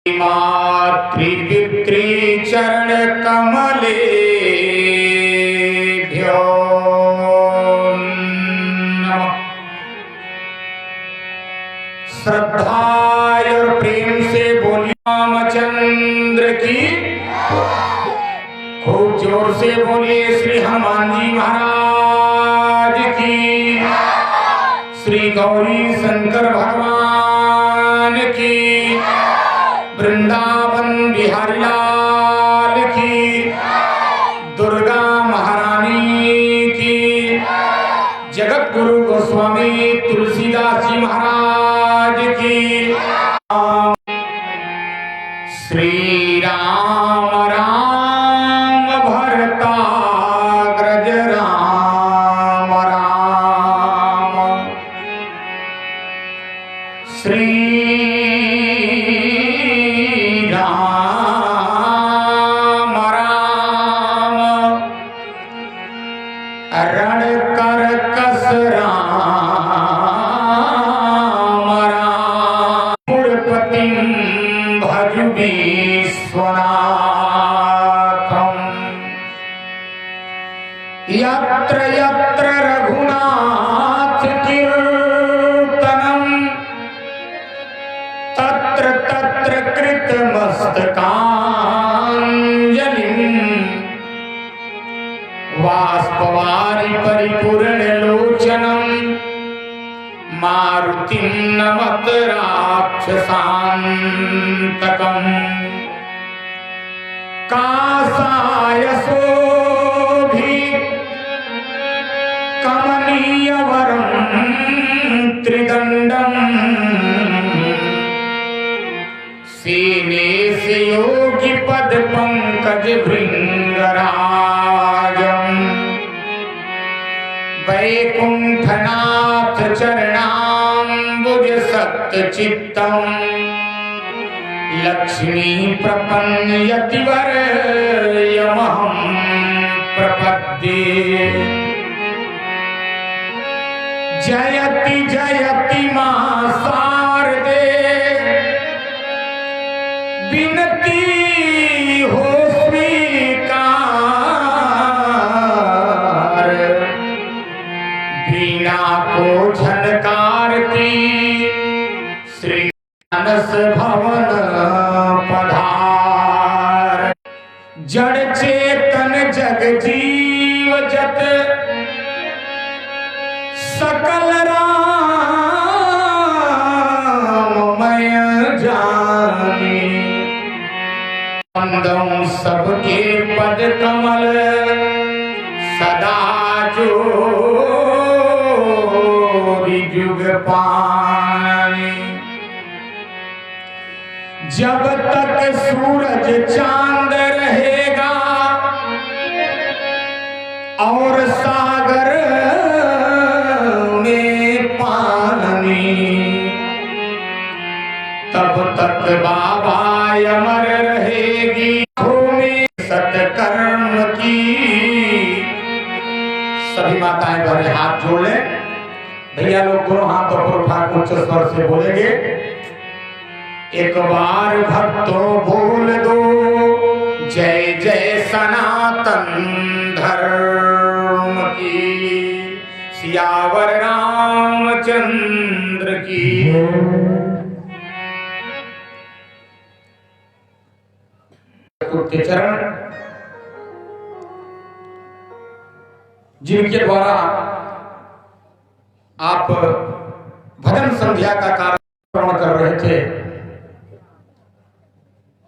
मातृपितृ चरण कमलेभ्यो नमः। श्रद्धा और प्रेम से बोलिए रामचंद्र की। खूब जोर से बोलिए श्री हनुमान जी महाराज की। श्री गौरी शंकर भगवान की। वृंदावन बिहारी लाल की। दुर्गा महारानी की। जगत गुरु गोस्वामी तुलसीदास जी महाराज की। श्री राम राम भरताग्रज राम राम। श्री रण कर कस राम राम। पुरपतिं भज विश्वनाथं। यत्र यत्र रघुनाथ कीर्तनं तत्र तत्र कृतमस्तकाञ्जलिं। बाष्पवारि परिपूर्ण लोचनं मारुतिं नमत राक्षसान्तकम्। कासाय शोभि कमनीयवरं त्रिदण्डं। सीनेश योगी पद पंकज भृंगराजं। वैकुंठनाथ चरणाम्बुज सत्चित्तं। लक्ष्मी प्रपन्न यतिवर्यमहं प्रपद्ये। जयति जयति मां शारदे विनती हो स्वीकार। वीणा को झनकारती श्री मानस भवन पधार। जड़ चेतन जग जीव जत सकल राममय जाने। वंदन सबके पद कमल सदा जोरि जुग पानी। जब तक सूरज चांद रहेगा और सागर में पानी, तब तक बाबा अमर रहेगी भूमि सत्कर्म की। सभी माताएं बड़े हाथ जोड़ लें। भैया लोग दोनों हाथ ऊपर उठा उच्च स्वर से बोलेंगे। एक बार भक्तों बोल दो जय जय सनातन धर्म की। सियावर रामचंद्र की। के चरण जिनके द्वारा आप भजन संध्या का कार्यक्रम कर रहे थे,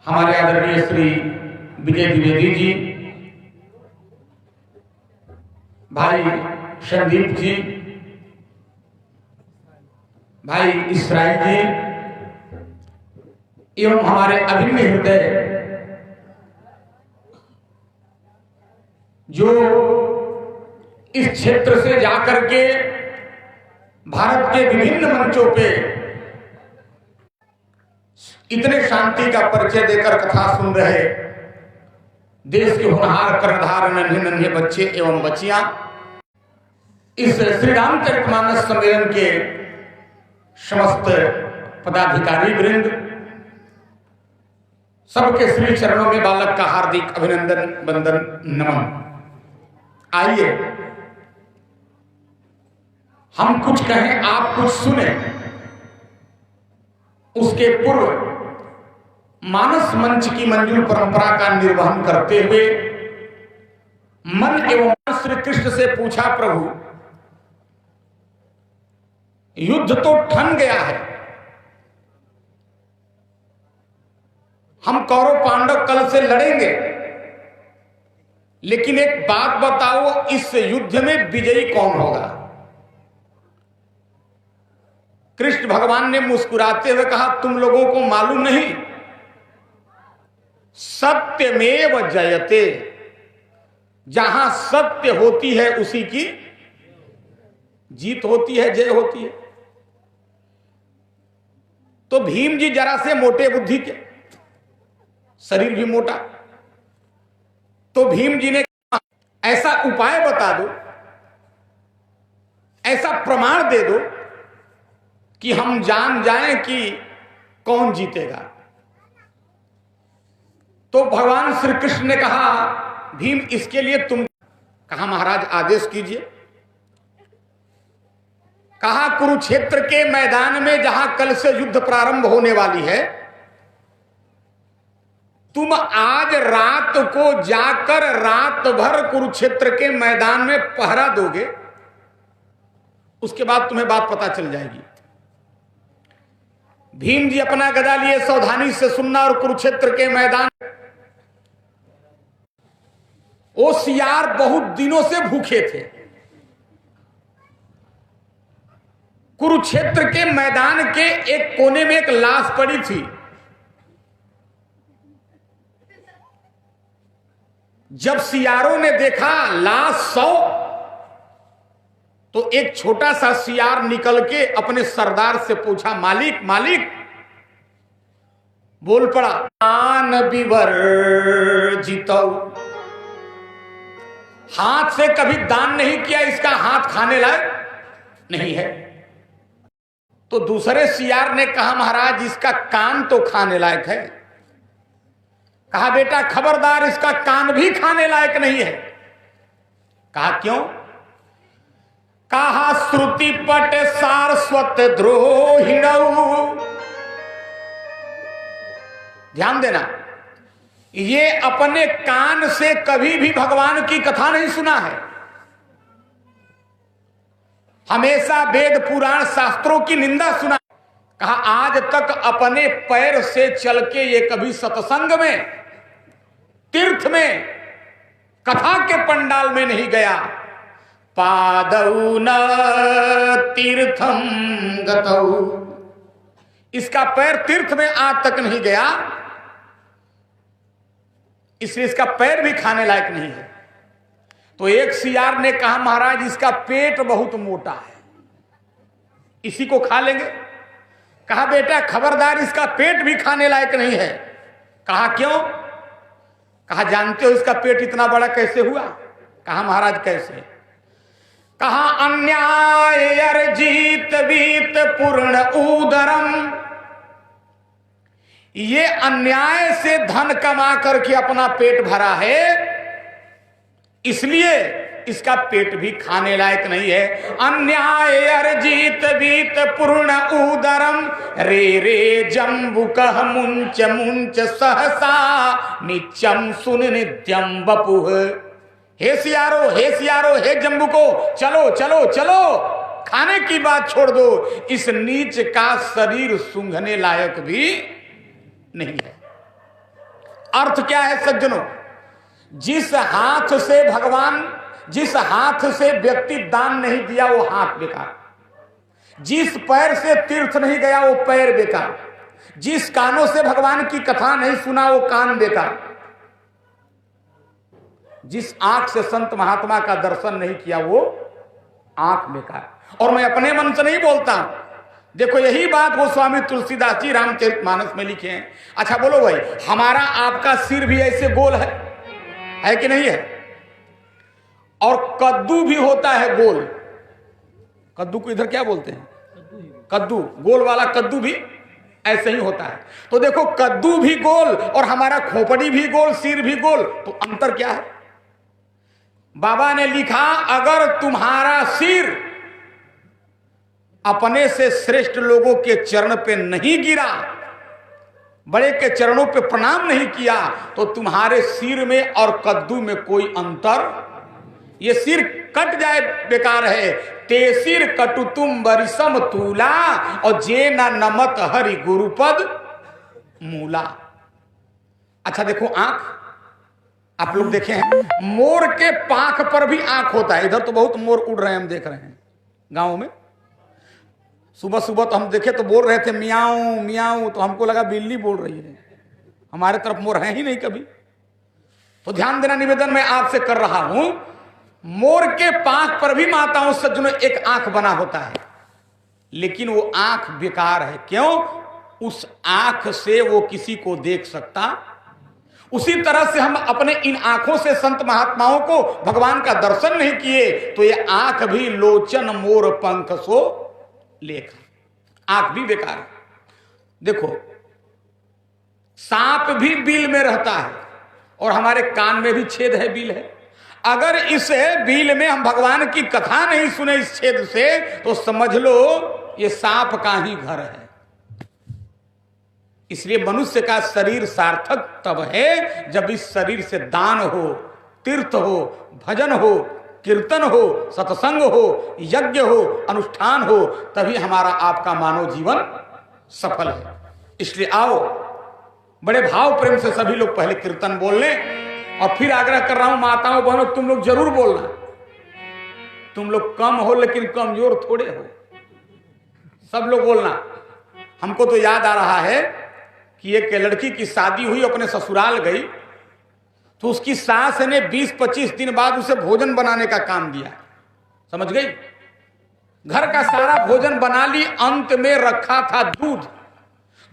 हमारे आदरणीय श्री विजय द्विवेदी जी, भाई संदीप जी, भाई इसराइल जी एवं हमारे अभिन्न हृदय जो इस क्षेत्र से जाकर के भारत के विभिन्न मंचों पे इतने शांति का परिचय देकर कथा सुन रहे देश के होनहार कर्णधार नन्हे नन्हे बच्चे एवं बच्चियां, इस श्री रामचरितमानस सम्मेलन के समस्त पदाधिकारी वृंद, सबके श्री चरणों में बालक का हार्दिक अभिनंदन वंदन नमन। आइए हम कुछ कहें, आप कुछ सुने। उसके पूर्व मानस मंच की मंजूर परंपरा का निर्वहन करते हुए मन एवं श्री कृष्ण से पूछा, प्रभु युद्ध तो ठन गया है, हम कौरव पांडव कल से लड़ेंगे, लेकिन एक बात बताओ, इस युद्ध में विजयी कौन होगा? कृष्ण भगवान ने मुस्कुराते हुए कहा, तुम लोगों को मालूम नहीं, सत्यमेव जयते, जहां सत्य होती है उसी की जीत होती है, जय होती है। तो भीम जी जरा से मोटे बुद्धि के, शरीर भी मोटा, तो भीम जी ने ऐसा उपाय बता दो, ऐसा प्रमाण दे दो कि हम जान जाएं कि कौन जीतेगा। तो भगवान श्री कृष्ण ने कहा, भीम इसके लिए तुम, कहा महाराज आदेश कीजिए। कहा कुरुक्षेत्र के मैदान में जहां कल से युद्ध प्रारंभ होने वाली है, तुम आज रात को जाकर रात भर कुरुक्षेत्र के मैदान में पहरा दोगे, उसके बाद तुम्हें बात पता चल जाएगी। भीम जी अपना गदा लिए सावधानी से सुनना, और कुरुक्षेत्र के मैदान, वो सियार बहुत दिनों से भूखे थे। कुरुक्षेत्र के मैदान के एक कोने में एक लाश पड़ी थी। जब सियारों ने देखा लाश 100, तो एक छोटा सा सियार निकल के अपने सरदार से पूछा, मालिक मालिक, बोल पड़ा, दान विवर्जितो, हाथ से कभी दान नहीं किया, इसका हाथ खाने लायक नहीं है। तो दूसरे सियार ने कहा, महाराज इसका कान तो खाने लायक है। कहा बेटा खबरदार, इसका कान भी खाने लायक नहीं है। कहा क्यों? कहा श्रुति पट सारस्वत द्रोहिणौ। ध्यान देना, ये अपने कान से कभी भी भगवान की कथा नहीं सुना है। हमेशा वेद पुराण शास्त्रों की निंदा सुना। कहा आज तक अपने पैर से चल के ये कभी सत्संग में, तीर्थ में, कथा के पंडाल में नहीं गया। पादौ न तीर्थम गतौ, इसका पैर तीर्थ में आज तक नहीं गया, इसलिए इसका पैर भी खाने लायक नहीं है। तो एक सियार ने कहा, महाराज इसका पेट बहुत मोटा है, इसी को खा लेंगे। कहा बेटा खबरदार, इसका पेट भी खाने लायक नहीं है। कहा क्यों? कहा जानते हो इसका पेट इतना बड़ा कैसे हुआ? कहा महाराज कैसे? कहा अन्याय अर्जित वीत पूर्ण उदरम, ये अन्याय से धन कमा करके अपना पेट भरा है, इसलिए इसका पेट भी खाने लायक नहीं है। अन्याय अर्जित वीत पूर्ण उदरम, रे रे जम्बुकः मुंच मुंच सहसा नित्यम सुन नित्यम बपुः। हे सियारो, हे सियारो, हे जम्बुको, चलो चलो चलो, खाने की बात छोड़ दो, इस नीच का शरीर सूंघने लायक भी नहीं है। अर्थ क्या है सज्जनों? जिस हाथ से भगवान, जिस हाथ से व्यक्ति दान नहीं दिया वो हाथ बेकार, जिस पैर से तीर्थ नहीं गया वो पैर बेकार, जिस कानों से भगवान की कथा नहीं सुना वो कान बेकार, जिस आंख से संत महात्मा का दर्शन नहीं किया वो आंख बेकार। और मैं अपने मन से नहीं बोलता हूं, देखो यही बात वो स्वामी तुलसीदास जी रामचरितमानस में लिखे हैं। अच्छा बोलो भाई, हमारा आपका सिर भी ऐसे गोल है कि नहीं है? और कद्दू भी होता है गोल। कद्दू को इधर क्या बोलते हैं? कद्दू, गोल वाला कद्दू भी ऐसे ही होता है। तो देखो कद्दू भी गोल और हमारा खोपड़ी भी गोल, सिर भी गोल, तो अंतर क्या है? बाबा ने लिखा अगर तुम्हारा सिर अपने से श्रेष्ठ लोगों के चरण पे नहीं गिरा, बड़े के चरणों पे प्रणाम नहीं किया, तो तुम्हारे सिर में और कद्दू में कोई अंतर, ये सिर कट जाए बेकार है। ते सिर कटु तुम बरिसम तूला और जे ना नमत हरि गुरुपद मूला। अच्छा देखो आंख, आप लोग देखे हैं मोर के पांख पर भी आंख होता है। इधर तो बहुत मोर उड़ रहे हैं, हम देख रहे हैं गांव में। सुबह सुबह तो हम देखे तो बोल रहे थे मियाऊं मियाऊं, तो हमको लगा बिल्ली बोल रही है। हमारे तरफ मोर है ही नहीं कभी। तो ध्यान देना निवेदन मैं आपसे कर रहा हूं, मोर के पांख पर भी माताओं सज्जनों एक आंख बना होता है, लेकिन वो आंख बेकार है। क्यों? उस आंख से वो किसी को देख सकता। उसी तरह से हम अपने इन आंखों से संत महात्माओं को भगवान का दर्शन नहीं किए, तो ये आंख भी लोचन मोर पंख सो लेख, आंख भी बेकार है। देखो सांप भी बिल में रहता है और हमारे कान में भी छेद है, बिल है। अगर इस बिल में हम भगवान की कथा नहीं सुने इस छेद से, तो समझ लो ये सांप का ही घर है। इसलिए मनुष्य का शरीर सार्थक तब है जब इस शरीर से दान हो, तीर्थ हो, भजन हो, कीर्तन हो, सत्संग हो, यज्ञ हो, अनुष्ठान हो, तभी हमारा आपका मानव जीवन सफल है। इसलिए आओ बड़े भाव प्रेम से सभी लोग पहले कीर्तन बोल लें, और फिर आग्रह कर रहा हूं माताओं बहनों, तुम लोग जरूर बोलना। तुम लोग कम हो लेकिन कमजोर थोड़े हो, सब लोग बोलना। हमको तो याद आ रहा है कि एक लड़की की शादी हुई, अपने ससुराल गई, तो उसकी सास ने 20-25 दिन बाद उसे भोजन बनाने का काम दिया। समझ गई? घर का सारा भोजन बना ली, अंत में रखा था दूध।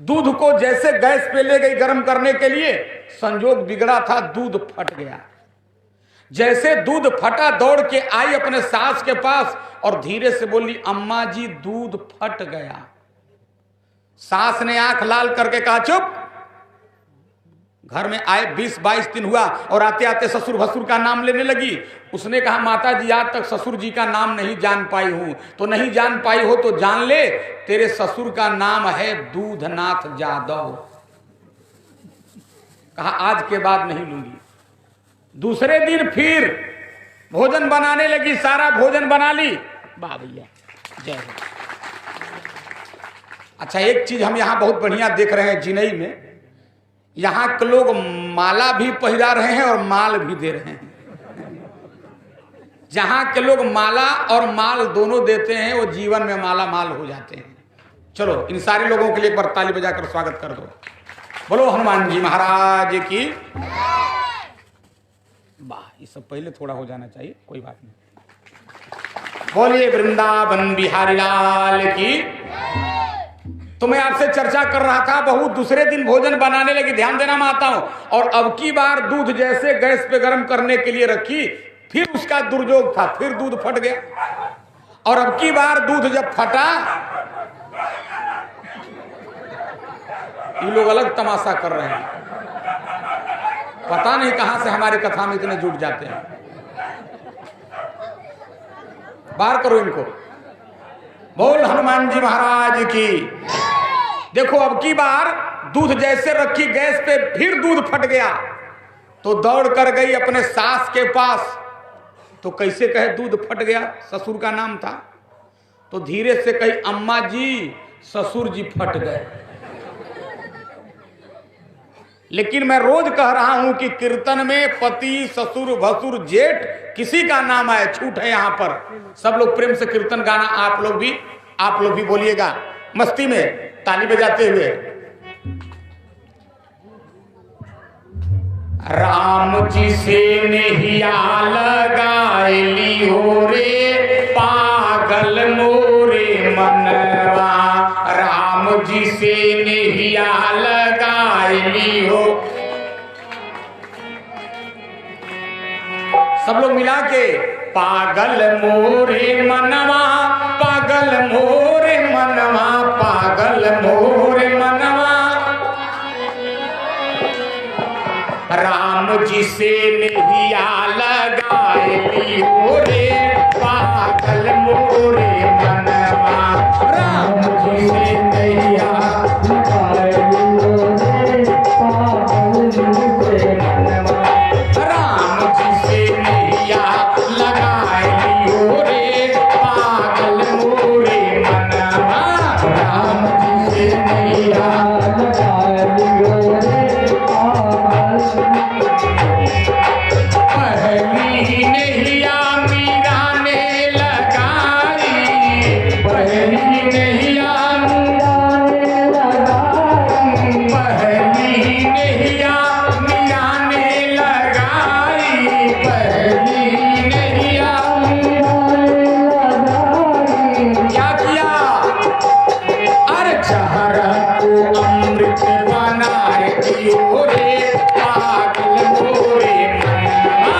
दूध को जैसे गैस पे ले गई गर्म करने के लिए, संजोग बिगड़ा था, दूध फट गया। जैसे दूध फटा दौड़ के आई अपने सास के पास और धीरे से बोली अम्मा जी दूध फट गया। सास ने आंख लाल करके कहा चुप। घर में आए 20-22 दिन हुआ और आते आते ससुर भसुर का नाम लेने लगी। उसने कहा माता जी आज तक ससुर जी का नाम नहीं जान पाई हूं। तो नहीं जान पाई हो तो जान ले, तेरे ससुर का नाम है दूधनाथ जादव। कहा आज के बाद नहीं लूंगी। दूसरे दिन फिर भोजन बनाने लगी, सारा भोजन बना ली। वाह भैया जय हो। अच्छा एक चीज हम यहां बहुत बढ़िया देख रहे हैं जिनई में, यहां के लोग माला भी पहिरा रहे हैं और माल भी दे रहे हैं। जहां के लोग माला और माल दोनों देते हैं वो जीवन में माला माल हो जाते हैं। चलो इन सारे लोगों के लिए एक बार ताली बजाकर स्वागत कर दो। बोलो हनुमान जी महाराज की। वाह ये सब पहले थोड़ा हो जाना चाहिए, कोई बात नहीं। बोलिए वृंदावन बिहारी लाल की। तो मैं आपसे चर्चा कर रहा था, बहू दूसरे दिन भोजन बनाने लगी, ध्यान देना माताओं, और अब की बार दूध जैसे गैस पे गर्म करने के लिए रखी, फिर उसका दुर्योग था, फिर दूध फट गया। और अब की बार दूध जब फटा, ये लोग अलग तमाशा कर रहे हैं। पता नहीं कहां से हमारे कथा में इतने जुट जाते हैं। बाहर करो इनको। बोल हनुमान जी महाराज की। देखो अब की बार दूध जैसे रखी गैस पे, फिर दूध फट गया तो दौड़ कर गई अपने सास के पास। तो कैसे कहे दूध फट गया, ससुर का नाम था, तो धीरे से कही अम्मा जी ससुर जी फट गए। लेकिन मैं रोज कह रहा हूं कि कीर्तन में पति ससुर भसुर जेठ किसी का नाम आए, छूट है यहां पर। सब लोग प्रेम से कीर्तन गाना, आप लोग भी बोलिएगा मस्ती में ताली बजाते हुए। राम जी से नहिया लगाए लियो रे पागल मोरे मनवा, राम जी से नहिया लगाए लियो। सब लोग मिला के पागल मोरे मनवा, पागल मोरे मनवा, पागल मोरे मनवा। राम जी से नैया लगाए लियो रे पागल मोरे मनवा। राम जी से नैया लगाए लियो रे पागल मोरे मनवा। राम जी से नैया लगाए लियो रे पागल मोरे मनवा। राम जी से नैया लगाए लियो रे पहली नैया मीरा ने लगाई। पहली नैया मीरा ने लगाई। पहली नैया मीरा ने लगाई। पहली नैया मीरा ने लगाई। क्या किया? अरे जहरा को अमृत बनाए दियो रे पागल मोरे मनवा।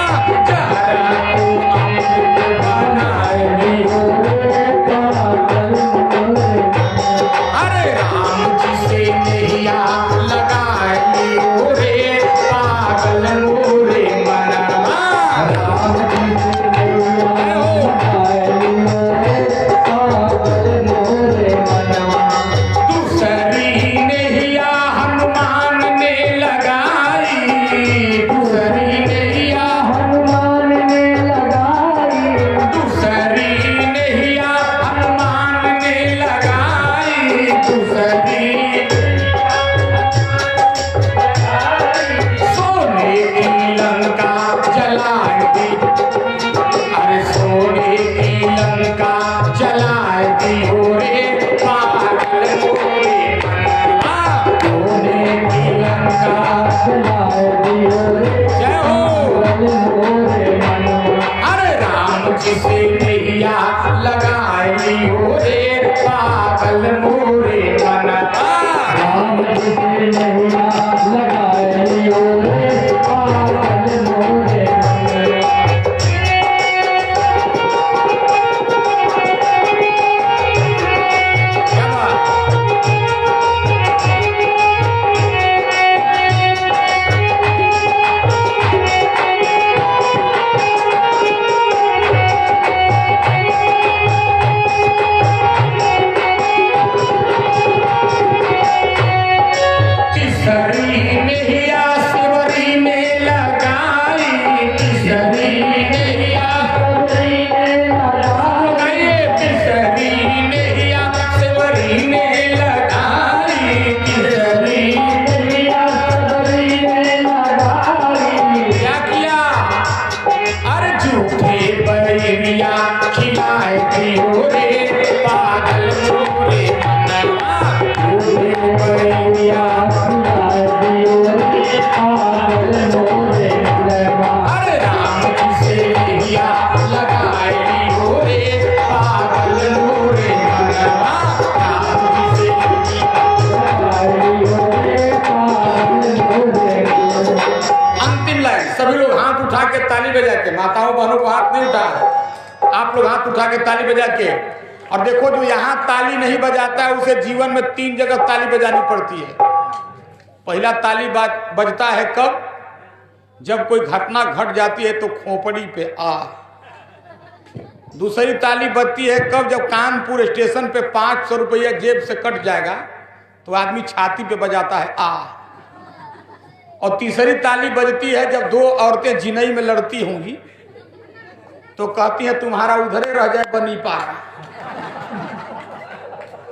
जहरा को अमृत बनाए दियो रे पागल मोरे मनवा। अरे राम जी से नैया लगाए लियो रे पागल मोरे मनवा। राम जी से नैया लगाए लियो रे पागल मोरे मनवा। दूसरी नैया हनुमान ने लगाई। दूसरी नैया हनुमान ने लगाई। दूसरी नैया हनुमान ने लगाई। दूसरी सोने की लंका जलाए दी। अरे सोने की लंका जलाए दियो रे पागल मोरे मनवा। सोने की लंका जलाए दियो रे जय हो मोरे मनवा। अरे राम जी से नैया लगाए लियो रे पागल मोरे मनवा। राम जी से नैया लगाए लियो रे पागल मोरे मनवा। क्या बात? तीसरी नैया शिवरी ने लगाई। तीसरी नैया शिवरी ने लगाई। तीसरी नैया शिवरी ने लगाई। तीसरी नैया शिवरी ने लगाई। क्या किया? अरे झूठे बैरिया खिलाए दियो रे पागल मोरे मनवा। झूठे बैरिया खिलाए दियो रे पागल मोरे मनवा। अरे राम जी से नैया लगाए लियो रे पागल मोरे मनवा। राम जी से नैया लगाए लियो रे पागल मोरे मनवा। अंतिम लाइन सभी लोग हाथ उठा के ताली बजा के, माताओं बहनों को हाथ नहीं उठा, आप लोग हाथ उठा के ताली बजा के। और देखो जो यहाँ ताली नहीं बजाता है उसे जीवन में 3 जगह ताली बजानी पड़ती है। पहला ताली बजता है कब? जब कोई घटना घट जाती है तो खोपड़ी पे आ। दूसरी ताली बजती है कब? जब कानपुर स्टेशन पे 500 रुपया जेब से कट जाएगा तो आदमी छाती पे बजाता है आ। और तीसरी ताली बजती है जब 2 औरतें जिनई में लड़ती होंगी तो कहती हैं तुम्हारा उधरे रह जाए बनी पार।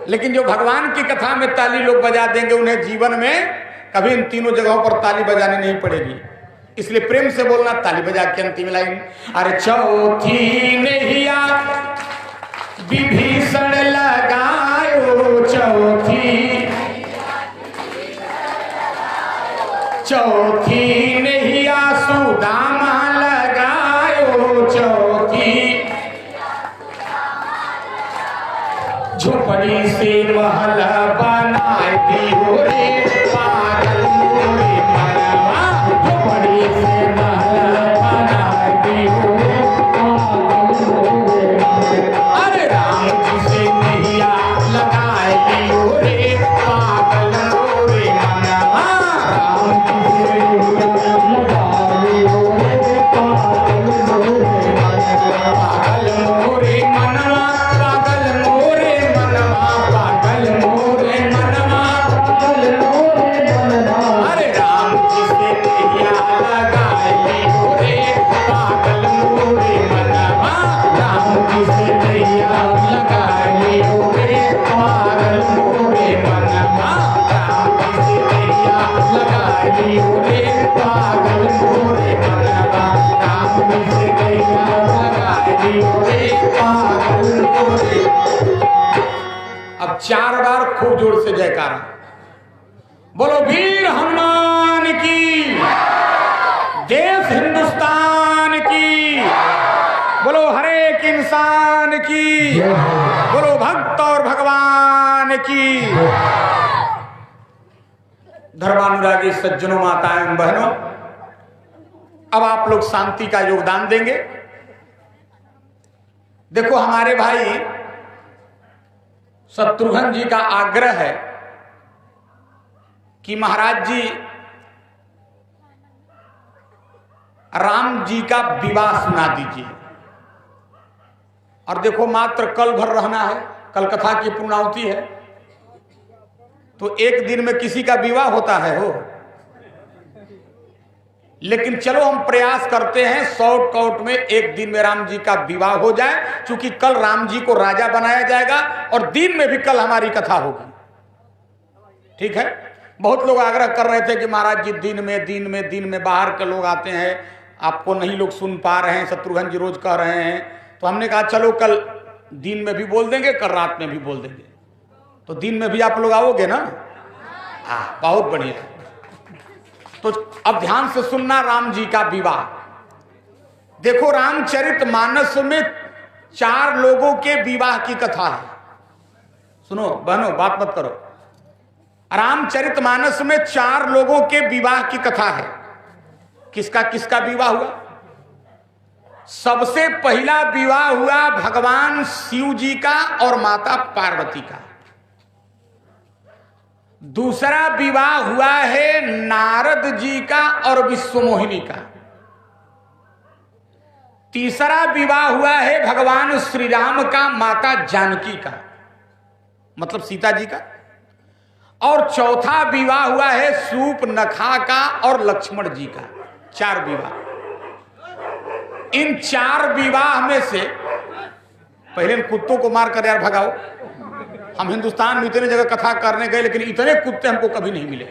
लेकिन जो भगवान की कथा में ताली लोग बजा देंगे उन्हें जीवन में कभी इन तीनों जगहों पर ताली बजानी नहीं पड़ेगी। इसलिए प्रेम से बोलना ताली बजा के अंतिम लाइन। अरे चौथी नैया विभीषण लगायो। चौथी नैया सुदामा लगायो। चौथी झोपड़ी से महल बनाए दियो रे पागल मोरे मनवा। झोपड़ी से महल बनाए दियो रे पागल मोरे मनवा। अरे राम जी से नैया लगाए दियो रे पागल मोरे मनवा। राम जी से दियो रे पागल मोरे मनवा राम मिल गया भगा दियो रे पागल मोरे। अब 4 बार खूब जोर से जयकारा बोलो वीर हनुमान की, देश हिंदुस्तान की, बोलो हर एक इंसान की, बोलो भक्त और भगवान की। धर्मानुरागी सज्जनों, माताएं, बहनों, अब आप लोग शांति का योगदान देंगे। देखो हमारे भाई शत्रुघ्न जी का आग्रह है कि महाराज जी राम जी का विवाह सुना दीजिए। और देखो मात्र कल भर रहना है, कल कथा की पूर्णाहुति है, तो एक दिन में किसी का विवाह होता है हो। लेकिन चलो हम प्रयास करते हैं शॉर्टकट में एक दिन में राम जी का विवाह हो जाए, क्योंकि कल राम जी को राजा बनाया जाएगा और दिन में भी कल हमारी कथा होगी। ठीक है। बहुत लोग आग्रह कर रहे थे कि महाराज जी दिन में बाहर के लोग आते हैं, आपको नहीं लोग सुन पा रहे हैं, शत्रुघ्न जी रोज कह रहे हैं। तो हमने कहा चलो कल दिन में भी बोल देंगे, कल रात में भी बोल देंगे। तो दिन में भी आप लोग आओगे ना? हाँ, बहुत बढ़िया। तो अब ध्यान से सुनना राम जी का विवाह। देखो रामचरितमानस में 4 लोगों के विवाह की कथा है। सुनो बहनों, बात मत करो। रामचरितमानस में 4 लोगों के विवाह की कथा है। किसका किसका विवाह हुआ? सबसे पहला विवाह हुआ भगवान शिव जी का और माता पार्वती का। दूसरा विवाह हुआ है नारद जी का और विश्वमोहिनी का। तीसरा विवाह हुआ है भगवान श्री राम का माता जानकी का, मतलब सीता जी का। और चौथा विवाह हुआ है सूर्पनखा का और लक्ष्मण जी का। 4 विवाह। इन 4 विवाह में से पहले इन कुत्तों को मार कर यार भगाओ। हम हिंदुस्तान में इतने जगह कथा करने गए, लेकिन इतने कुत्ते हमको कभी नहीं मिले।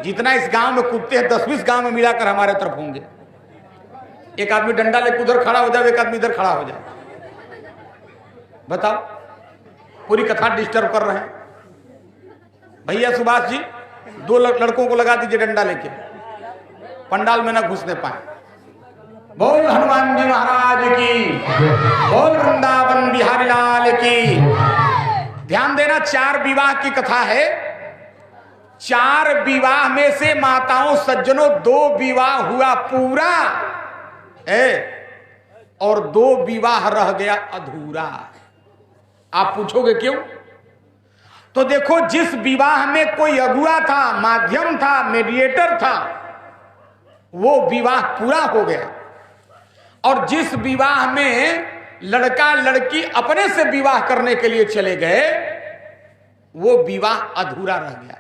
जितना इस गांव में कुत्ते हैं 10-20 गांव में मिलाकर हमारे तरफ होंगे। एक आदमी डंडा लेकर उधर खड़ा हो जाए, एक आदमी इधर खड़ा हो जाए। बताओ, पूरी कथा डिस्टर्ब कर रहे हैं। भैया सुभाष जी, 2 लड़कों को लगा दीजिए डंडा लेके, पंडाल में ना घुसने पाए। बोल हनुमान जी महाराज की, बोल वृंदावन बिहारी लाल की। ध्यान देना, 4 विवाह की कथा है। 4 विवाह में से माताओं सज्जनों 2 विवाह हुआ पूरा है और 2 विवाह रह गया अधूरा। आप पूछोगे क्यों? तो देखो, जिस विवाह में कोई अगुआ था, माध्यम था, मीडिएटर था, वो विवाह पूरा हो गया। और जिस विवाह में लड़का लड़की अपने से विवाह करने के लिए चले गए, वो विवाह अधूरा रह गया।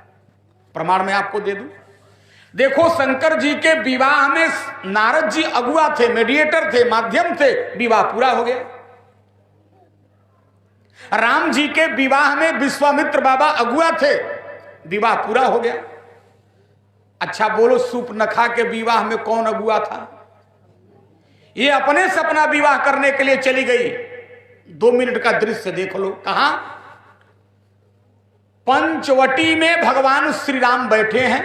प्रमाण मैं आपको दे दूं। देखो, शंकर जी के विवाह में नारद जी अगुआ थे, मीडिएटर थे, माध्यम थे, विवाह पूरा हो गया। राम जी के विवाह में विश्वामित्र बाबा अगुआ थे, विवाह पूरा हो गया। अच्छा बोलो, सूर्पनखा के विवाह में कौन अगुआ था? ये अपने से अपना विवाह करने के लिए चली गई। 2 मिनट का दृश्य देख लो। कहां? पंचवटी में भगवान श्री राम बैठे हैं,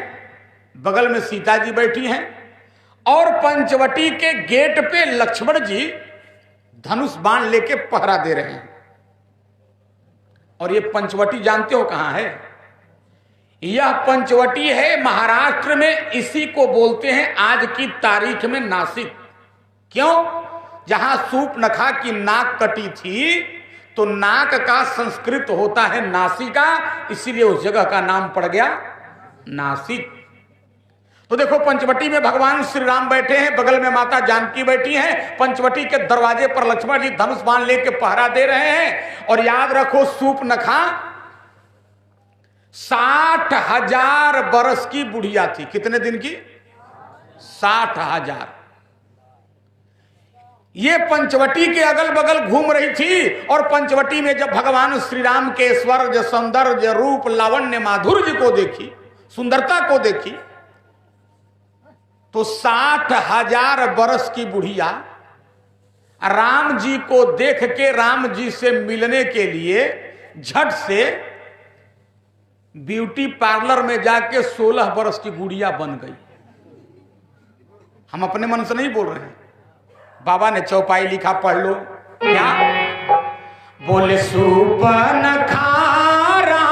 बगल में सीता जी बैठी हैं, और पंचवटी के गेट पे लक्ष्मण जी धनुष बाण लेके पहरा दे रहे हैं। और ये पंचवटी जानते हो कहां है? यह पंचवटी है महाराष्ट्र में। इसी को बोलते हैं आज की तारीख में नासिक। क्यों? जहां सूर्पनखा की नाक कटी थी, तो नाक का संस्कृत होता है नासिका, इसीलिए उस जगह का नाम पड़ गया नासिक। तो देखो, पंचवटी में भगवान श्री राम बैठे हैं, बगल में माता जानकी बैठी हैं। पंचवटी के दरवाजे पर लक्ष्मण जी धनुष बाण लेके पहरा दे रहे हैं। और याद रखो, सूर्पनखा 60,000 बरस की बुढ़िया थी। कितने दिन की? 60,000। ये पंचवटी के अगल बगल घूम रही थी। और पंचवटी में जब भगवान श्री राम के स्वर्ग, सौंदर्य, रूप, लावण्य, माधुर्य को देखी, सुंदरता को देखी तो 60,000 बरस की बुढ़िया राम जी को देख के राम जी से मिलने के लिए झट से ब्यूटी पार्लर में जाके 16 बरस की गुड़िया बन गई। हम अपने मन से नहीं बोल रहे हैं, बाबा ने चौपाई लिखा, पढ़ लो। क्या बोले? सुपन खारा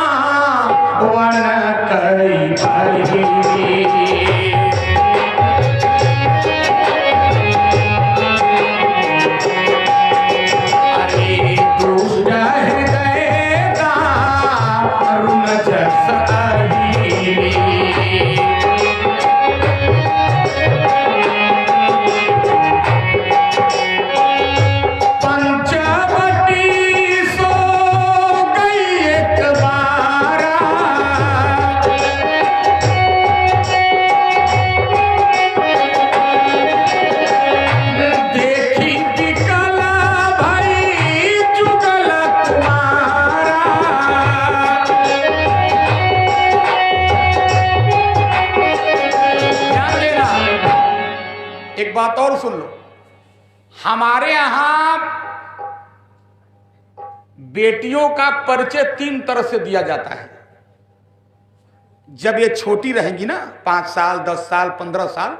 वन कई भई, बात और सुन लो। हमारे यहां बेटियों का परिचय 3 तरह से दिया जाता है। जब ये छोटी रहेंगी ना, 5 साल, 10 साल, 15 साल,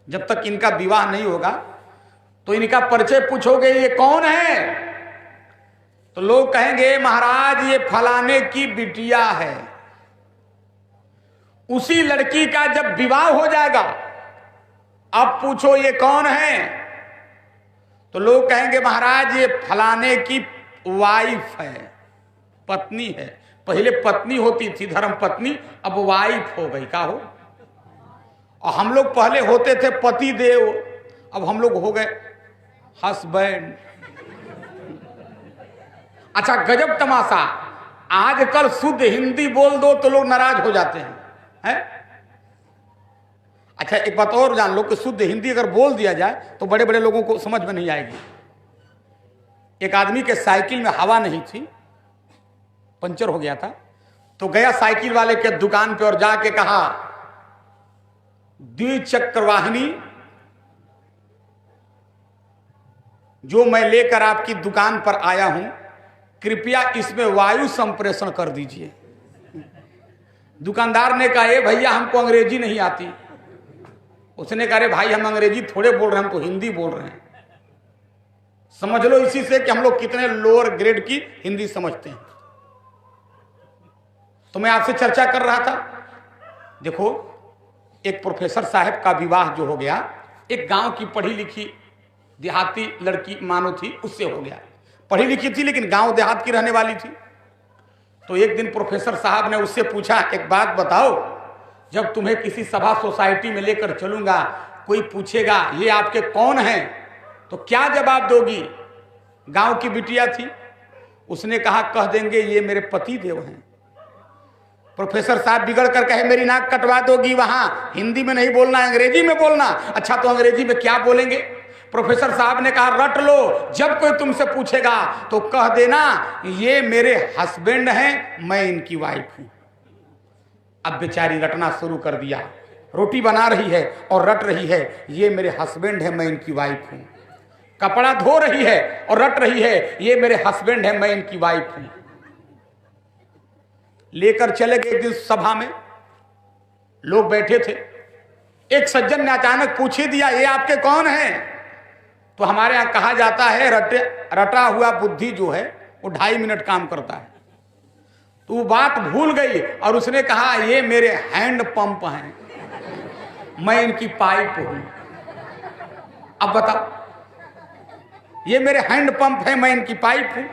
जब तक इनका विवाह नहीं होगा तो इनका परिचय पूछोगे ये कौन है, तो लोग कहेंगे महाराज ये फलाने की बिटिया है। उसी लड़की का जब विवाह हो जाएगा, अब पूछो ये कौन है, तो लोग कहेंगे महाराज ये फलाने की वाइफ है, पत्नी है। पहले पत्नी होती थी धर्म पत्नी, अब वाइफ हो गई। का हो? और हम लोग पहले होते थे पति देव, अब हम लोग हो गए हस्बैंड। अच्छा गजब तमाशा, आजकल शुद्ध हिंदी बोल दो तो लोग नाराज हो जाते हैं। अच्छा एक बात और जान लो कि शुद्ध हिंदी अगर बोल दिया जाए तो बड़े बड़े लोगों को समझ में नहीं आएगी। एक आदमी के साइकिल में हवा नहीं थी, पंचर हो गया था, तो गया साइकिल वाले के दुकान पे और जाके कहा द्विचक्र वाहिनी जो मैं लेकर आपकी दुकान पर आया हूं, कृपया इसमें वायु संप्रेषण कर दीजिए। दुकानदार ने कहा भैया हमको अंग्रेजी नहीं आती। उसने कहा भाई हम अंग्रेजी थोड़े बोल रहे हैं, हम तो हिंदी बोल रहे हैं। समझ लो इसी से कि हम लोग कितने लोअर ग्रेड की हिंदी समझते हैं। तो मैं आपसे चर्चा कर रहा था, देखो एक प्रोफेसर साहब का विवाह जो हो गया, एक गांव की पढ़ी लिखी देहाती लड़की मानो थी, उससे हो गया। पढ़ी लिखी थी लेकिन गांव देहात की रहने वाली थी। तो एक दिन प्रोफेसर साहब ने उससे पूछा एक बात बताओ, जब तुम्हें किसी सभा सोसाइटी में लेकर चलूंगा, कोई पूछेगा ये आपके कौन हैं, तो क्या जवाब दोगी? गांव की बिटिया थी, उसने कहा कह देंगे ये मेरे पति देव हैं। प्रोफेसर साहब बिगड़ कर कहे मेरी नाक कटवा दोगी, वहां हिंदी में नहीं बोलना अंग्रेजी में बोलना। अच्छा तो अंग्रेजी में क्या बोलेंगे? प्रोफेसर साहब ने कहा रट लो, जब कोई तुमसे पूछेगा तो कह देना ये मेरे हस्बैंड हैं, मैं इनकी वाइफ हूं। अब बेचारी रटना शुरू कर दिया, रोटी बना रही है और रट रही है ये मेरे हस्बैंड है, मैं इनकी वाइफ हूं। कपड़ा धो रही है और रट रही है ये मेरे हस्बैंड है, मैं इनकी वाइफ हूं। लेकर चले गए जिस सभा में लोग बैठे थे, एक सज्जन ने अचानक पूछ ही दिया ये आपके कौन हैं? तो हमारे यहां कहा जाता है रटा हुआ बुद्धि जो है वो 2.5 मिनट काम करता है। तो वो बात भूल गई और उसने कहा ये मेरे हैंड पंप हैं, मैं इनकी पाइप हूं। अब बताओ, ये मेरे हैंड पंप है, मैं इनकी पाइप हूं।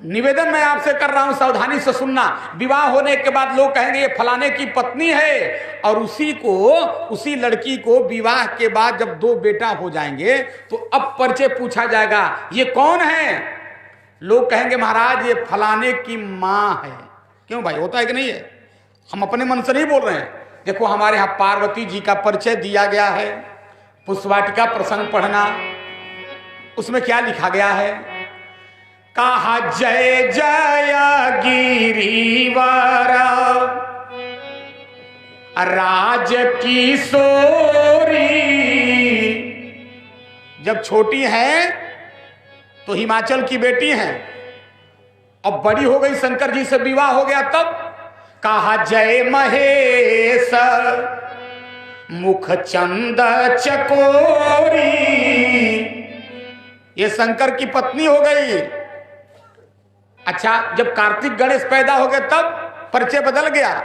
निवेदन मैं आपसे कर रहा हूं, सावधानी से सुनना। विवाह होने के बाद लोग कहेंगे ये फलाने की पत्नी है, और उसी लड़की को विवाह के बाद जब 2 बेटा हो जाएंगे तो अब परिचय पूछा जाएगा ये कौन है? लोग कहेंगे महाराज ये फलाने की मां है। क्यों भाई, होता है कि नहीं है? हम अपने मन से नहीं बोल रहे हैं। देखो हमारे यहां पार्वती जी का परिचय दिया गया है, पुष्पवाटिका प्रसंग पढ़ना, उसमें क्या लिखा गया है? कहा जय जय गिरिवर राज किशोरी। जब छोटी है तो हिमाचल की बेटी हैं, अब बड़ी हो गई, शंकर जी से विवाह हो गया, तब कहा जय महेश मुख चंद चकोरी। ये शंकर की पत्नी हो गई। अच्छा, जब कार्तिक गणेश पैदा हो गए तब परिचय बदल गया,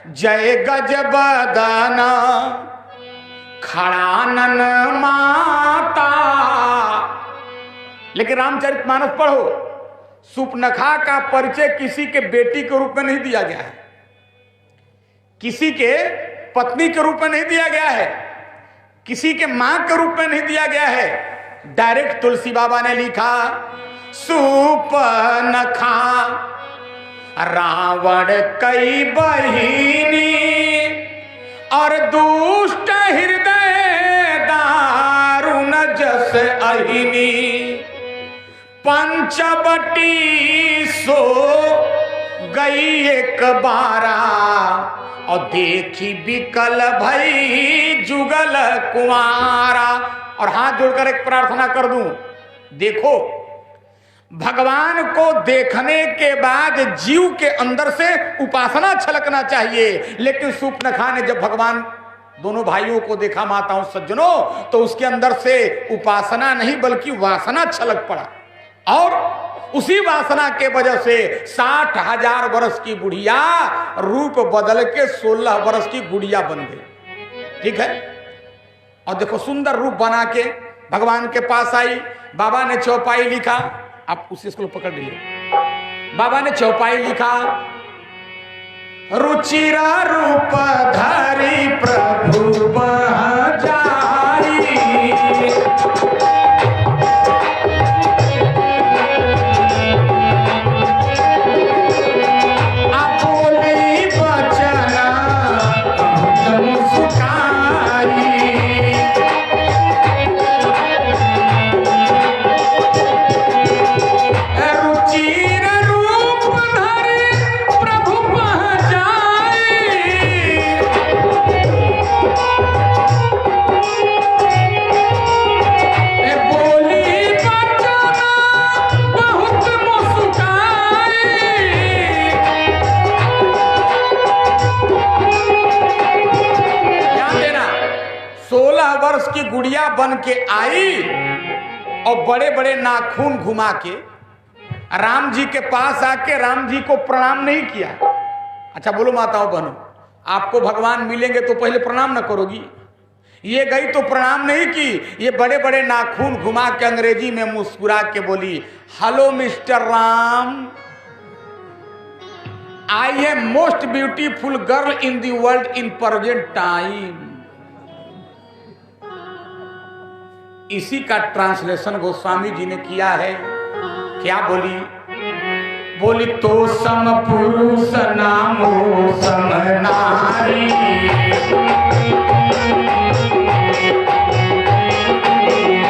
जय गजबदन खड़ानन माता। लेकिन रामचरितमानस पढ़ो, सुपनखा का परिचय किसी के बेटी के रूप में नहीं दिया गया है, किसी के पत्नी के रूप में नहीं दिया गया है, किसी के मां के रूप में नहीं दिया गया है। डायरेक्ट तुलसी बाबा ने लिखा, सुपनखा रावण कई बहिनी और दुष्ट हृदय दारुण जस अहिनी। पंचवटी सो गई एक बारा और देखी बिकल भई जुगल कुमारा। और हाथ जोड़कर एक प्रार्थना कर दूं, देखो भगवान को देखने के बाद जीव के अंदर से उपासना छलकना चाहिए। लेकिन सुपनखा ने जब भगवान दोनों भाइयों को देखा, माताओं सज्जनों, तो उसके अंदर से उपासना नहीं बल्कि वासना छलक पड़ा, और उसी वासना के वजह से 60,000 वर्ष की बुढ़िया रूप बदल के 16 वर्ष की गुड़िया बन गई। ठीक है, और देखो सुंदर रूप बना के भगवान के पास आई। बाबा ने चौपाई लिखा, आप उसी स्कूल पकड़ लीजिए। बाबा ने चौपाई लिखा, रुचिरा रूप धारी प्रभु बहजाई। अबोली बचना मुस्काई। रुचिर रूप धरे प्रभु बहजाई। बोली बचना बहुत मुस्काई। ध्यान देना, 16 वर्ष की गुड़िया बन के आई और बड़े बड़े नाखून घुमा के राम जी के पास आके राम जी को प्रणाम नहीं किया। अच्छा बोलो माताओं बहनों, आपको भगवान मिलेंगे तो पहले प्रणाम न करोगी? ये गई तो प्रणाम नहीं की, ये बड़े बड़े नाखून घुमा के अंग्रेजी में मुस्कुरा के बोली, hello mister Ram, I am most beautiful girl in the world in present time. इसी का ट्रांसलेशन गोस्वामी जी ने किया है। क्या बोली? बोली तो सम पुरुष नामो सम नारी।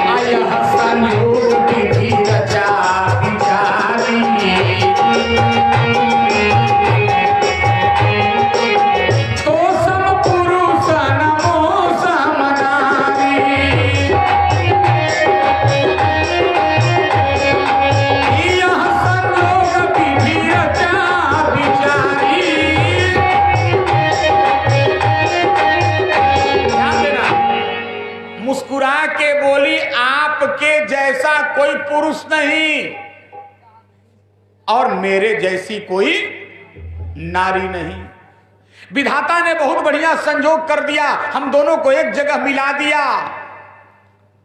आयः संयोग विधि रचा विचारी। तो सम पुरुष नमो सम नारी। यह संयोग विधि रचा विचारी। ध्यान देना, मुस्कुरा के बोली, आपके जैसा कोई पुरुष नहीं और मेरे जैसी कोई नारी नहीं। विधाता ने बहुत बढ़िया संजोग कर दिया, हम दोनों को एक जगह मिला दिया।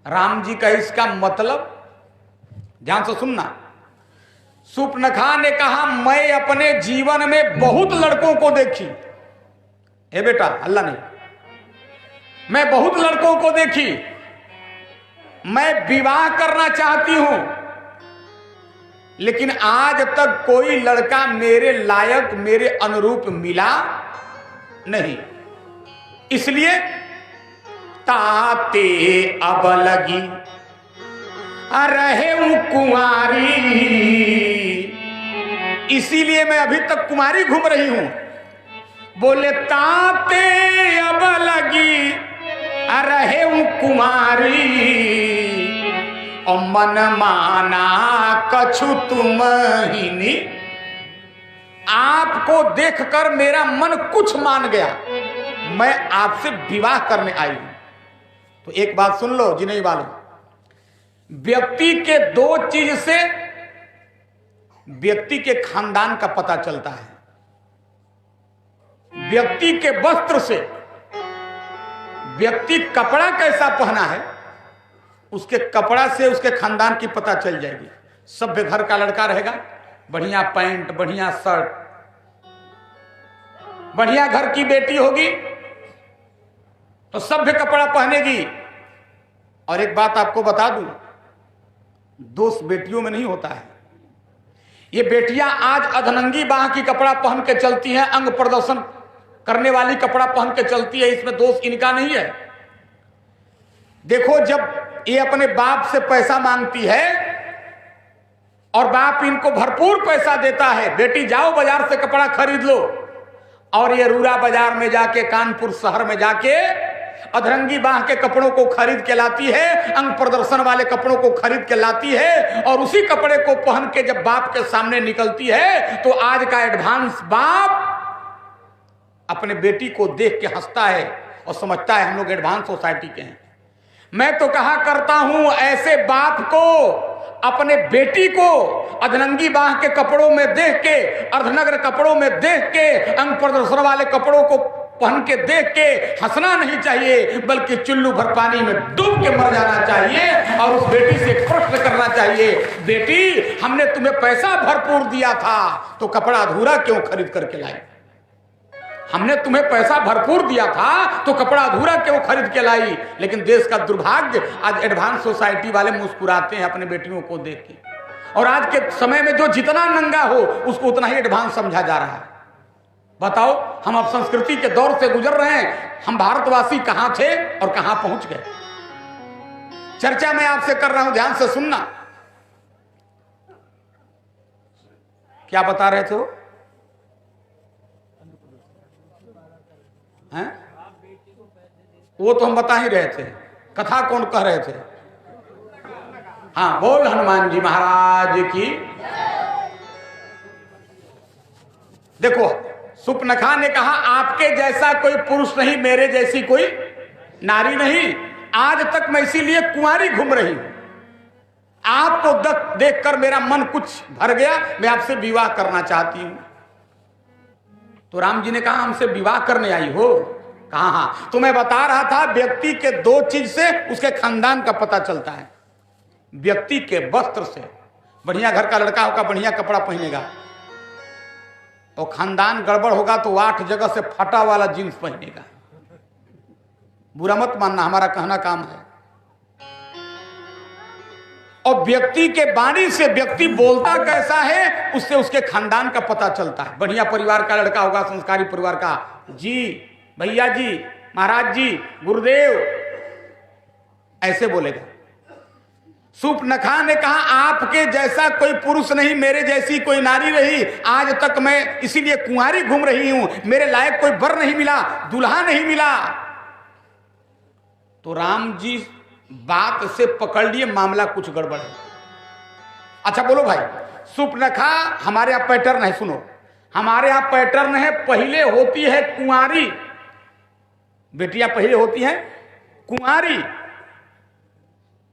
राम जी का इसका मतलब ध्यान से सुनना। सुपनखा ने कहा, मैं अपने जीवन में बहुत लड़कों को देखी। ए बेटा, अल्लाह नहीं, मैं बहुत लड़कों को देखी, मैं विवाह करना चाहती हूं, लेकिन आज तक कोई लड़का मेरे लायक, मेरे अनुरूप मिला नहीं। इसलिए ताते अब लगी रहे हूं कुंवारी, इसीलिए मैं अभी तक कुमारी घूम रही हूं। बोले ताते अब लगी रहे कुमारी और मन माना कछु तुम ही। आपको देखकर मेरा मन कुछ मान गया, मैं आपसे विवाह करने आई हूं। तो एक बात सुन लो जी, नहीं वालों, व्यक्ति के दो चीज से व्यक्ति के खानदान का पता चलता है। व्यक्ति के वस्त्र से व्यक्ति कपड़ा कैसा पहना है, उसके कपड़ा से उसके खानदान की पता चल जाएगी। सभ्य घर का लड़का रहेगा, बढ़िया पैंट, बढ़िया शर्ट, बढ़िया घर की बेटी होगी तो सभ्य कपड़ा पहनेगी। और एक बात आपको बता दूं, दोष बेटियों में नहीं होता है। ये बेटियां आज अधनंगी बाह की कपड़ा पहन के चलती हैं, अंग प्रदर्शन करने वाली कपड़ा पहन के चलती है, इसमें दोष इनका नहीं है। देखो, जब ये अपने बाप से पैसा मांगती है और बाप इनको भरपूर पैसा देता है, बेटी जाओ बाजार से कपड़ा खरीद लो, और ये रूरा बाजार में जाके, कानपुर शहर में जाके अधरंगी बाह के कपड़ों को खरीद के लाती है, अंग प्रदर्शन वाले कपड़ों को खरीद के लाती है, और उसी कपड़े को पहन के जब बाप के सामने निकलती है तो आज का एडवांस बाप अपने बेटी को देख के हंसता है और समझता है हम लोग एडवांस सोसाइटी के हैं। मैं तो कहा करता हूं, ऐसे बाप को अपने बेटी को अधनंगी बाह के कपड़ों में देख के, अर्धनग्न कपड़ों में देख के, अंग प्रदर्शन वाले कपड़ों को पहन के देख के हंसना नहीं चाहिए, बल्कि चुल्लू भर पानी में डूब के मर जाना चाहिए और उस बेटी से प्रश्न करना चाहिए, बेटी हमने तुम्हें पैसा भरपूर दिया था तो कपड़ा अधूरा क्यों खरीद करके लाई? हमने तुम्हें पैसा भरपूर दिया था तो कपड़ा अधूरा क्यों खरीद के लाई? लेकिन देश का दुर्भाग्य, आज एडवांस सोसाइटी वाले मुस्कुराते हैं अपने बेटियों को देख के, और आज के समय में जो जितना नंगा हो उसको उतना ही एडवांस समझा जा रहा है। बताओ, हम अब संस्कृति के दौर से गुजर रहे हैं, हम भारतवासी कहां थे और कहां पहुंच गए। चर्चा मैं आपसे कर रहा हूं, ध्यान से सुनना। क्या बता रहे थे वो? हैं? वो तो हम बता ही रहे थे, कथा कौन कह रहे थे? हाँ, बोल हनुमान जी महाराज की। देखो, सुपनखा ने कहा आपके जैसा कोई पुरुष नहीं, मेरे जैसी कोई नारी नहीं, आज तक मैं इसीलिए कुंवारी घूम रही हूं। आपको देखकर मेरा मन कुछ भर गया, मैं आपसे विवाह करना चाहती हूं। तो राम जी ने कहा हमसे विवाह करने आई हो? कहा हाँ। तो मैं बता रहा था, व्यक्ति के दो चीज से उसके खानदान का पता चलता है। व्यक्ति के वस्त्र से, बढ़िया घर का लड़का होगा बढ़िया कपड़ा पहनेगा, और खानदान गड़बड़ होगा तो 8 जगह से फटा वाला जींस पहनेगा। बुरा मत मानना, हमारा कहना काम है। और व्यक्ति के वाणी से व्यक्ति बोलता कैसा है, उससे उसके खानदान का पता चलता है। बढ़िया परिवार का लड़का होगा, संस्कारी परिवार का, जी भैया जी, महाराज जी, गुरुदेव, ऐसे बोलेगा। सुपनखा ने कहा आपके जैसा कोई पुरुष नहीं, मेरे जैसी कोई नारी रही, आज तक मैं इसीलिए कुंवारी घूम रही हूं, मेरे लायक कोई वर नहीं मिला, दूल्हा नहीं मिला। तो राम जी बात से पकड़ लिए मामला कुछ गड़बड़ है। अच्छा बोलो भाई, सुपनखा हमारे यहां पैटर्न है, सुनो, हमारे यहां पैटर्न है, पहले होती है कुंवारी, बेटियां पहले होती हैं कुंवारी,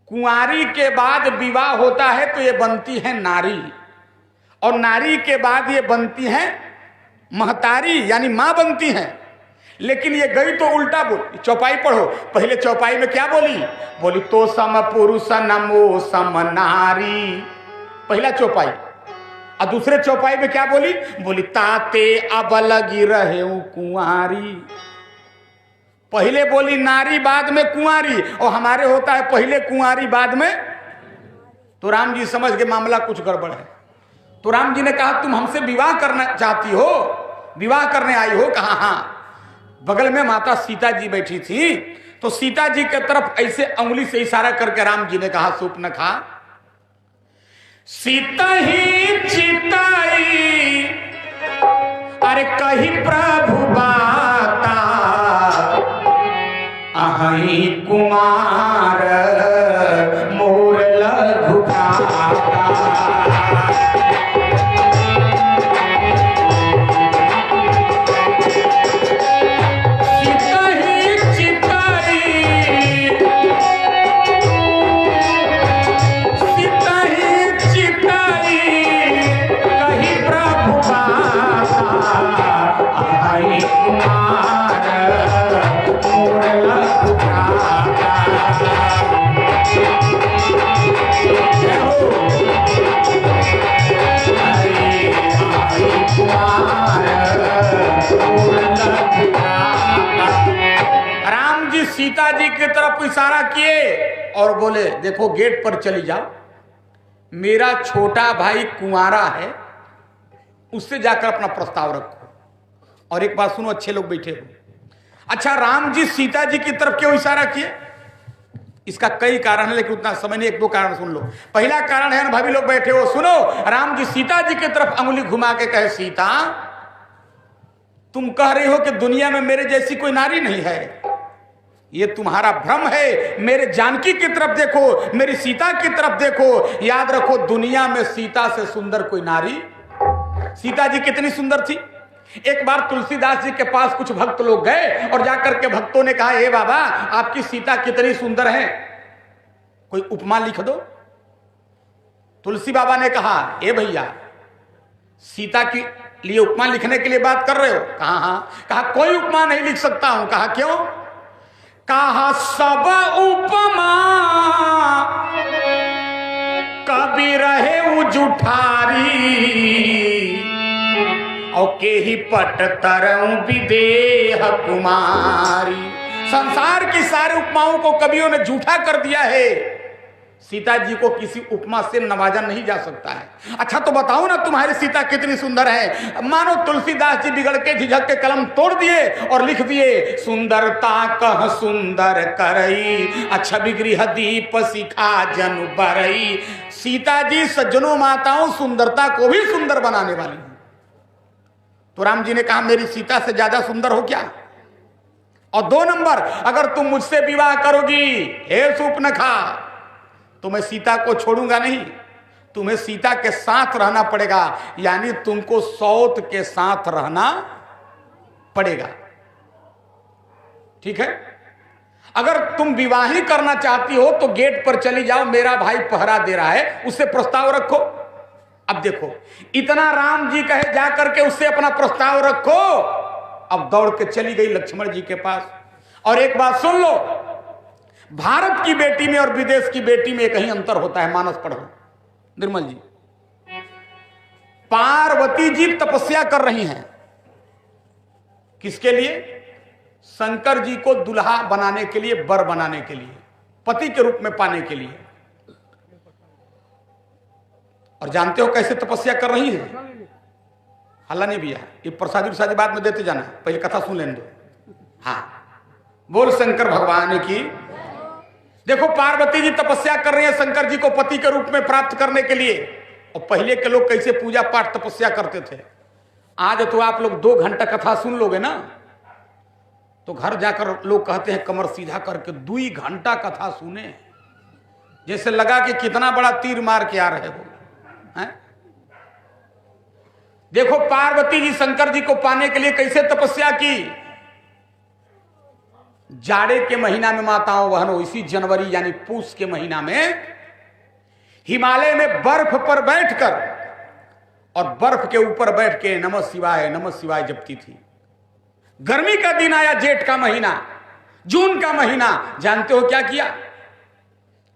कुंवारी के बाद विवाह होता है तो ये बनती है नारी, और नारी के बाद ये बनती है महतारी, यानी मां बनती हैं। लेकिन ये गई तो उल्टा बोली। चौपाई पढ़ो, पहले चौपाई में क्या बोली? बोली तो सम पुरुष नमो सम नारी, पहला चौपाई। और दूसरे चौपाई में क्या बोली? बोली ताते अब लगी रहे कुंवारी। पहले बोली नारी, बाद में कुंवारी, और हमारे होता है पहले कुंवारी बाद में। तो राम जी समझ के मामला कुछ गड़बड़ है। तो राम जी ने कहा तुम हमसे विवाह करना चाहती हो, विवाह करने आई हो? कहा हाँ। बगल में माता सीता जी बैठी थी, तो सीता जी के तरफ ऐसे अंगुली से इशारा करके राम जी ने कहा सुपनखा सीता ही चिताई, अरे कही प्रभु बा अहि कुमार मोर लघु भ्राता। राम जी सीता जी की तरफ इशारा किए और बोले देखो गेट पर चली जाओ, मेरा छोटा भाई कुंवारा है, उससे जाकर अपना प्रस्ताव रखो। और एक बात सुनो, अच्छे लोग बैठे हो। अच्छा, राम जी सीता जी की तरफ क्यों इशारा किए? इसका कई कारण है, लेकिन उतना समय नहीं, एक दो कारण सुन लो। पहला कारण है, भाभी लोग बैठे हो सुनो, राम जी सीता जी की तरफ अंगुली घुमा के कहे सीता तुम कह रही हो कि दुनिया में मेरे जैसी कोई नारी नहीं है, ये तुम्हारा भ्रम है। मेरे जानकी की तरफ देखो, मेरी सीता की तरफ देखो, याद रखो दुनिया में सीता से सुंदर कोई नारी। सीता जी कितनी सुंदर थी। एक बार तुलसीदास जी के पास कुछ भक्त लोग गए और जाकर के भक्तों ने कहा हे बाबा आपकी सीता कितनी सुंदर है, कोई उपमा लिख दो। तुलसी बाबा ने कहा ए भैया सीता के लिए उपमा लिखने के लिए बात कर रहे हो? कहा हाँ। कहा कोई उपमा नहीं लिख सकता हूं। कहा क्यों? कहा सब उपमा कभी रहे जुठारी और के ही पट तरऊ विदेह कुमारी। संसार की सारे उपमाओं को कवियों ने झूठा कर दिया है, सीता जी को किसी उपमा से नवाजा नहीं जा सकता है। अच्छा तो बताओ ना तुम्हारी सीता कितनी सुंदर है। मानो तुलसीदास जी बिगड़ के झिझक के कलम तोड़ दिए और लिख दिए सुंदरता कह सुंदर करई, अच्छा बिगृह दीप सिखा जन बरई। सीता जी सज्जनों माताओं सुंदरता को भी सुंदर बनाने वाली है। तो राम जी ने कहा मेरी सीता से ज्यादा सुंदर हो क्या? और दो नंबर, अगर तुम मुझसे विवाह करोगी हे सूर्पनखा तो मैं सीता को छोड़ूंगा नहीं, तुम्हें सीता के साथ रहना पड़ेगा, यानी तुमको सौत के साथ रहना पड़ेगा। ठीक है? अगर तुम विवाह ही करना चाहती हो तो गेट पर चली जाओ, मेरा भाई पहरा दे रहा है, उससे प्रस्ताव रखो। अब देखो इतना राम जी कहे जा करके उससे अपना प्रस्ताव रखो। अब दौड़ के चली गई लक्ष्मण जी के पास। और एक बात सुन लो, भारत की बेटी में और विदेश की बेटी में कहीं अंतर होता है। मानस पढ़ो निर्मल जी। पार्वती जी तपस्या कर रही हैं किसके लिए? शंकर जी को दुल्हा बनाने के लिए, वर बनाने के लिए, पति के रूप में पाने के लिए। और जानते हो कैसे तपस्या कर रही है? हल्ला नहीं भैया, ये प्रसादी प्रसादी बाद में देते जाना, पहले कथा सुन लेने दो। हाँ बोल शंकर भगवान की। देखो पार्वती जी तपस्या कर रही है शंकर जी को पति के रूप में प्राप्त करने के लिए। और पहले के लोग कैसे पूजा पाठ तपस्या करते थे। आज तो आप लोग 2 घंटा कथा सुन लोगे ना तो घर जाकर लोग कहते हैं कमर सीधा करके 2 घंटा कथा सुने, जैसे लगा कि कितना बड़ा तीर मार के आ रहे हो। हैं? देखो पार्वती जी शंकर जी को पाने के लिए कैसे तपस्या की। जाड़े के महीना में माताओं बहनों, इसी जनवरी यानी पूस के महीना में हिमालय में बर्फ पर बैठकर और बर्फ के ऊपर बैठ के नमः शिवाय जपती थी। गर्मी का दिन आया, जेठ का महीना, जून का महीना, जानते हो क्या किया?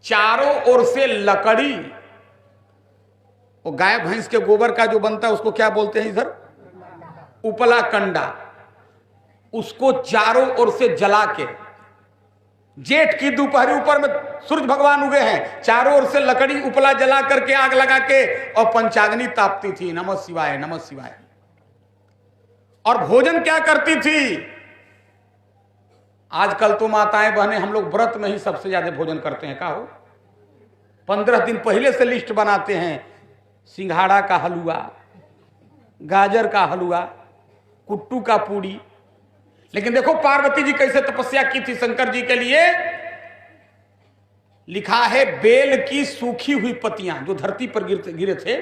चारों ओर से लकड़ी, वो गाय भैंस के गोबर का जो बनता है उसको क्या बोलते हैं इधर? उपला कंडा। उसको चारों ओर से जला के, जेठ की दोपहरी ऊपर में सूरज भगवान उगे हैं, चारों ओर से लकड़ी उपला जला करके आग लगा के और पंचाग्नि तापती थी, नमः शिवाय। और भोजन क्या करती थी? आजकल तो माताएं बहनें हम लोग व्रत में ही सबसे ज्यादा भोजन करते हैं। का हो 15 दिन पहले से लिस्ट बनाते हैं, सिंघाड़ा का हलवा, गाजर का हलवा, कुट्टू का पूड़ी, लेकिन देखो पार्वती जी कैसे तपस्या की थी शंकर जी के लिए। लिखा है बेल की सूखी हुई पत्तियां जो धरती पर गिरे थे,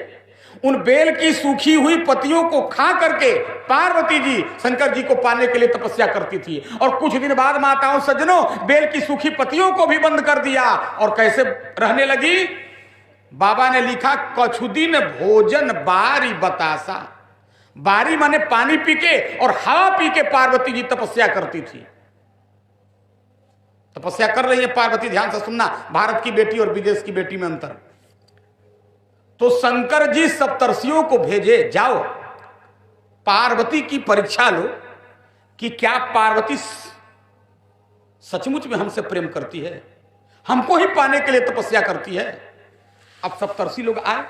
उन बेल की सूखी हुई पत्तियों को खा करके पार्वती जी शंकर जी को पाने के लिए तपस्या करती थी। और कुछ दिन बाद माताओं सज्जनों बेल की सूखी पत्तियों को भी बंद कर दिया और कैसे रहने लगी। बाबा ने लिखा कछु दिन भोजन बारी बतासा, बारी माने पानी पी के और हवा पी के पार्वती जी तपस्या करती थी। तपस्या कर रही है पार्वती, ध्यान से सुनना, भारत की बेटी और विदेश की बेटी में अंतर। तो शंकर जी सप्तर्षियों को भेजे, जाओ पार्वती की परीक्षा लो कि क्या पार्वती सचमुच में हमसे प्रेम करती है, हमको ही पाने के लिए तपस्या करती है। अब सप्तर्षि लोग आए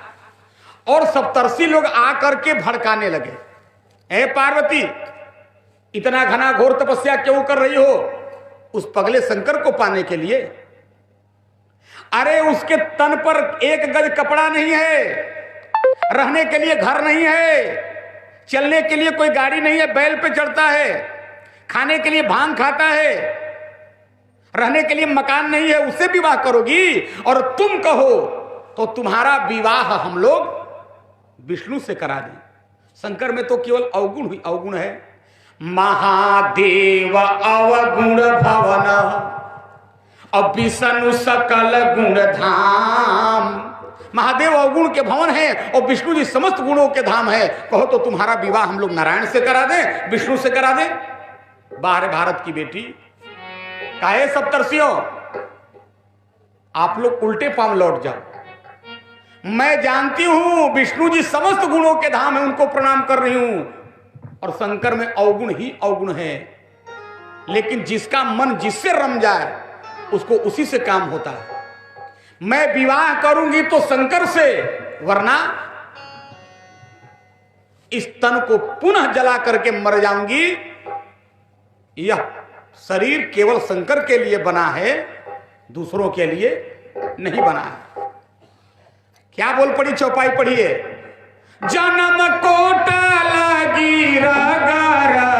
और सप्तर्षि लोग आकर के भड़काने लगे, ए पार्वती इतना घना घोर तपस्या क्यों कर रही हो उस पगले शंकर को पाने के लिए? अरे उसके तन पर एक गज कपड़ा नहीं है, रहने के लिए घर नहीं है, चलने के लिए कोई गाड़ी नहीं है, बैल पे चढ़ता है, खाने के लिए भांग खाता है, रहने के लिए मकान नहीं है, उससे विवाह करोगी? और तुम कहो तो तुम्हारा विवाह हम लोग विष्णु से करा दें। शंकर में तो केवल अवगुण ही अवगुण है। महादेव अवगुण भवन और विष्णु सकल गुण धाम। महादेव अवगुण के भवन है और विष्णु जी समस्त गुणों के धाम है। कहो तो तुम्हारा विवाह हम लोग नारायण से करा दें, विष्णु से करा दें। बाहर भारत की बेटी काहे सप्तर्षियों आप लोग उल्टे पांव लौट जाओ। मैं जानती हूं विष्णु जी समस्त गुणों के धाम है, उनको प्रणाम कर रही हूं, और शंकर में अवगुण ही अवगुण है। लेकिन जिसका मन जिससे रम जाए उसको उसी से काम होता है। मैं विवाह करूंगी तो शंकर से, वरना इस तन को पुनः जला करके मर जाऊंगी। यह शरीर केवल शंकर के लिए बना है, दूसरों के लिए नहीं बना है। क्या बोल पड़ी, चौपाई पढ़िए। जन्म कोट लगी रगारा